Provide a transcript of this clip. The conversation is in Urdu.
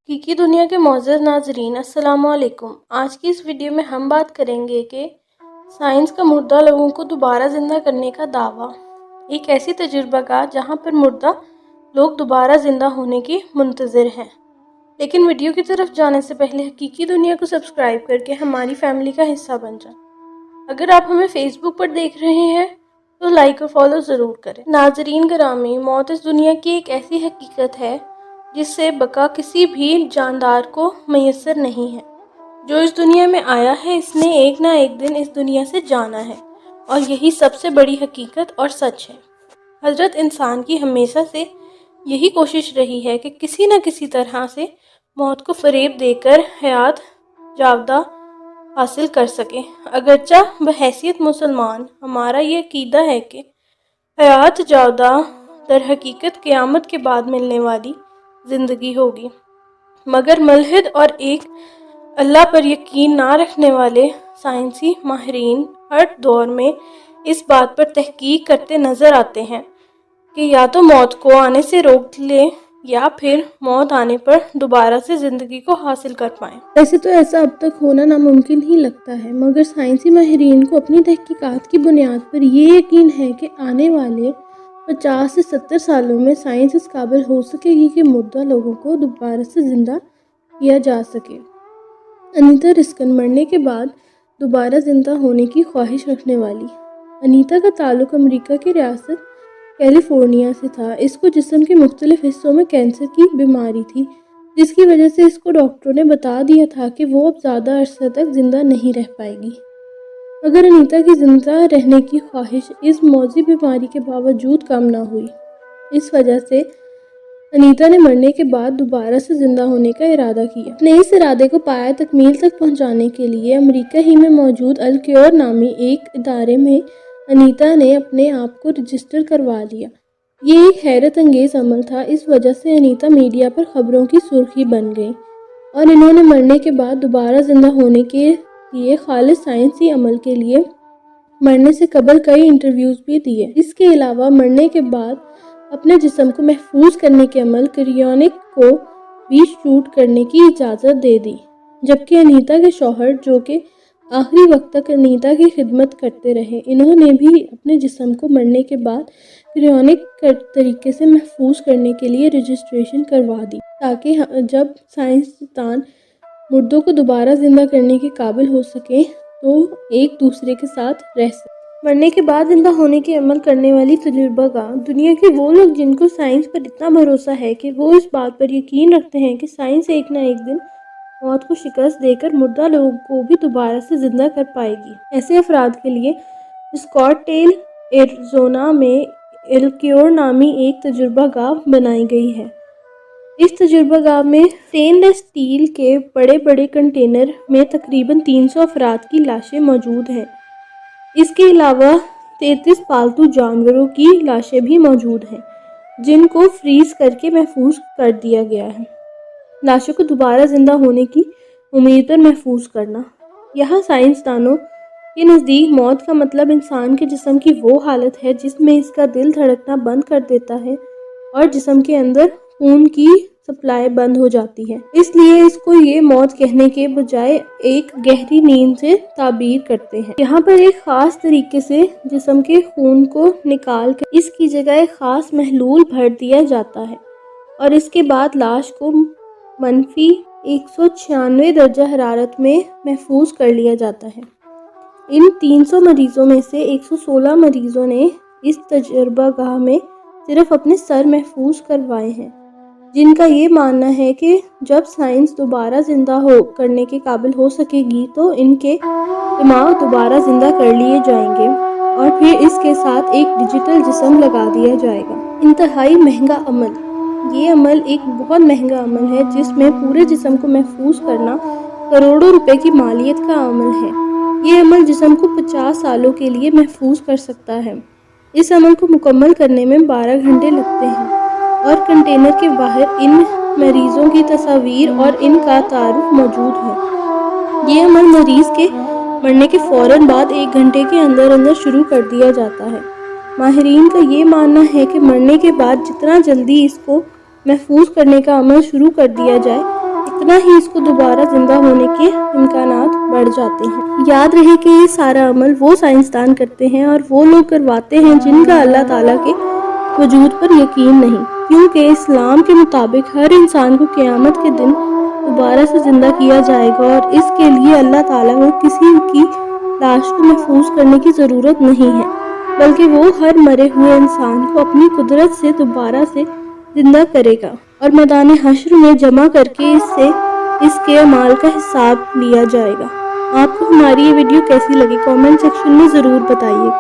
حقیقی دنیا کے معزز ناظرین السلام علیکم۔ آج کی اس ویڈیو میں ہم بات کریں گے کہ سائنس کا مردہ لوگوں کو دوبارہ زندہ کرنے کا دعویٰ، ایک ایسی تجربہ گاہ جہاں پر مردہ لوگ دوبارہ زندہ ہونے کی منتظر ہیں۔ لیکن ویڈیو کی طرف جانے سے پہلے حقیقی دنیا کو سبسکرائب کر کے ہماری فیملی کا حصہ بن جائیں۔ اگر آپ ہمیں فیس بک پر دیکھ رہے ہیں تو لائک اور فالو ضرور کریں۔ ناظرین گرامی، موت اس دنیا کی ایک ایسی حقیقت ہے جس سے بقا کسی بھی جاندار کو میسر نہیں ہے۔ جو اس دنیا میں آیا ہے اس نے ایک نہ ایک دن اس دنیا سے جانا ہے، اور یہی سب سے بڑی حقیقت اور سچ ہے۔ حضرت انسان کی ہمیشہ سے یہی کوشش رہی ہے کہ کسی نہ کسی طرح سے موت کو فریب دے کر حیات جاودہ حاصل کر سکے۔ اگرچہ بحیثیت مسلمان ہمارا یہ عقیدہ ہے کہ حیات جاودہ در حقیقت قیامت کے بعد ملنے والی زندگی ہوگی، مگر ملحد اور ایک اللہ پر یقین نہ رکھنے والے سائنسی ماہرین ہر دور میں اس بات پر تحقیق کرتے نظر آتے ہیں کہ یا تو موت کو آنے سے روک لیں یا پھر موت آنے پر دوبارہ سے زندگی کو حاصل کر پائیں۔ ویسے تو ایسا اب تک ہونا ناممکن ہی لگتا ہے، مگر سائنسی ماہرین کو اپنی تحقیقات کی بنیاد پر یہ یقین ہے کہ آنے والے 50 سے 70 سالوں میں سائنس اس قابل ہو سکے گی کہ مردہ لوگوں کو دوبارہ سے زندہ کیا جا سکے۔ انیتا رسکن مرنے کے بعد دوبارہ زندہ ہونے کی خواہش رکھنے والی۔ انیتا کا تعلق امریکہ کی ریاست کیلیفورنیا سے تھا۔ اس کو جسم کے مختلف حصوں میں کینسر کی بیماری تھی، جس کی وجہ سے اس کو ڈاکٹروں نے بتا دیا تھا کہ وہ اب زیادہ عرصہ تک زندہ نہیں رہ پائے گی۔ مگر انیتا کی زندہ رہنے کی خواہش اس موذی بیماری کے باوجود کم نہ ہوئی۔ اس وجہ سے انیتا نے مرنے کے بعد دوبارہ سے زندہ ہونے کا ارادہ کیا۔ اپنے اس ارادے کو پایہ تکمیل تک پہنچانے کے لیے امریکہ ہی میں موجود الکیور نامی ایک ادارے میں انیتا نے اپنے آپ کو رجسٹر کروا لیا۔ یہ ایک حیرت انگیز عمل تھا۔ اس وجہ سے انیتا میڈیا پر خبروں کی سرخی بن گئی، اور انہوں نے مرنے کے بعد دوبارہ زندہ ہونے کے لیے خالص سائنسی عمل کے لیے مرنے سے قبل کئی انٹرویوز بھی دیے۔ اس کے علاوہ مرنے کے بعد اپنے جسم کو محفوظ کرنے کے عمل کریونک کو بھی شوٹ کرنے کی اجازت دے دی، جبکہ انیتا کے شوہر جو کہ آخری وقت تک انیتا کی خدمت کرتے رہے، انہوں نے بھی اپنے جسم کو مرنے کے بعد کریونک طریقے سے محفوظ کرنے کے لیے رجسٹریشن کروا دی، تاکہ جب سائنسدان مردوں کو دوبارہ زندہ کرنے کے قابل ہو سکیں تو ایک دوسرے کے ساتھ رہ سکیں۔ مرنے کے بعد زندہ ہونے کے عمل کرنے والی تجربہ گاہ دنیا کے وہ لوگ جن کو سائنس پر اتنا بھروسہ ہے کہ وہ اس بات پر یقین رکھتے ہیں کہ سائنس ایک نہ ایک دن موت کو شکست دے کر مردہ لوگوں کو بھی دوبارہ سے زندہ کر پائے گی۔ ایسے افراد کے لیے اسکاٹ ٹیل ایریزونا میں الکیور نامی ایک تجربہ گاہ بنائی گئی ہے۔ اس تجربہ گاہ میں سٹین لیس اسٹیل کے بڑے بڑے کنٹینر میں تقریباً 300 افراد کی لاشیں موجود ہیں۔ اس کے علاوہ 33 پالتو جانوروں کی لاشیں بھی موجود ہیں جن کو فریز کر کے محفوظ کر دیا گیا ہے۔ لاشوں کو دوبارہ زندہ ہونے کی امید پر محفوظ کرنا۔ یہاں سائنسدانوں کے نزدیک موت کا مطلب انسان کے جسم کی وہ حالت ہے جس میں اس کا دل دھڑکنا بند کر دیتا ہے اور جسم کے اندر خون کی سپلائی بند ہو جاتی ہے۔ اس لیے اس کو یہ موت کہنے کے بجائے ایک گہری نیند سے تعبیر کرتے ہیں۔ یہاں پر ایک خاص طریقے سے جسم کے خون کو نکال کر اس کی جگہ ایک خاص محلول بھر دیا جاتا ہے، اور اس کے بعد لاش کو منفی 196 درجہ حرارت میں محفوظ کر لیا جاتا ہے۔ ان 300 مریضوں میں سے 116 مریضوں نے اس تجربہ گاہ میں صرف اپنے سر محفوظ کروائے ہیں، جن کا یہ ماننا ہے کہ جب سائنس دوبارہ زندہ کرنے کے قابل ہو سکے گی تو ان کے دماغ دوبارہ زندہ کر لیے جائیں گے، اور پھر اس کے ساتھ ایک ڈیجیٹل جسم لگا دیا جائے گا۔ انتہائی مہنگا عمل۔ یہ عمل ایک بہت مہنگا عمل ہے جس میں پورے جسم کو محفوظ کرنا کروڑوں روپے کی مالیت کا عمل ہے۔ یہ عمل جسم کو 50 سالوں کے لیے محفوظ کر سکتا ہے۔ اس عمل کو مکمل کرنے میں 12 گھنٹے لگتے ہیں، اور کنٹینر کے باہر ان مریضوں کی تصاویر اور ان کا تعارف موجود ہے۔ یہ عمل مریض کے مرنے کے فوراً بعد 1 گھنٹے کے اندر شروع کر دیا جاتا ہے۔ ماہرین کا یہ ماننا ہے کہ مرنے کے بعد جتنا جلدی اس کو محفوظ کرنے کا عمل شروع کر دیا جائے اتنا ہی اس کو دوبارہ زندہ ہونے کے امکانات بڑھ جاتے ہیں۔ یاد رہے کہ یہ سارا عمل وہ سائنسدان کرتے ہیں اور وہ لوگ کرواتے ہیں جن کا اللہ تعالیٰ کے وجود پر یقین نہیں، کیونکہ اسلام کے مطابق ہر انسان کو قیامت کے دن دوبارہ سے زندہ کیا جائے گا، اور اس کے لیے اللہ تعالیٰ کو کسی کی لاش کو محفوظ کرنے کی ضرورت نہیں ہے، بلکہ وہ ہر مرے ہوئے انسان کو اپنی قدرت سے دوبارہ سے زندہ کرے گا اور میدان حشر میں جمع کر کے اس کے اعمال کا حساب لیا جائے گا۔ آپ کو ہماری یہ ویڈیو کیسی لگی کامنٹ سیکشن میں ضرور بتائیے۔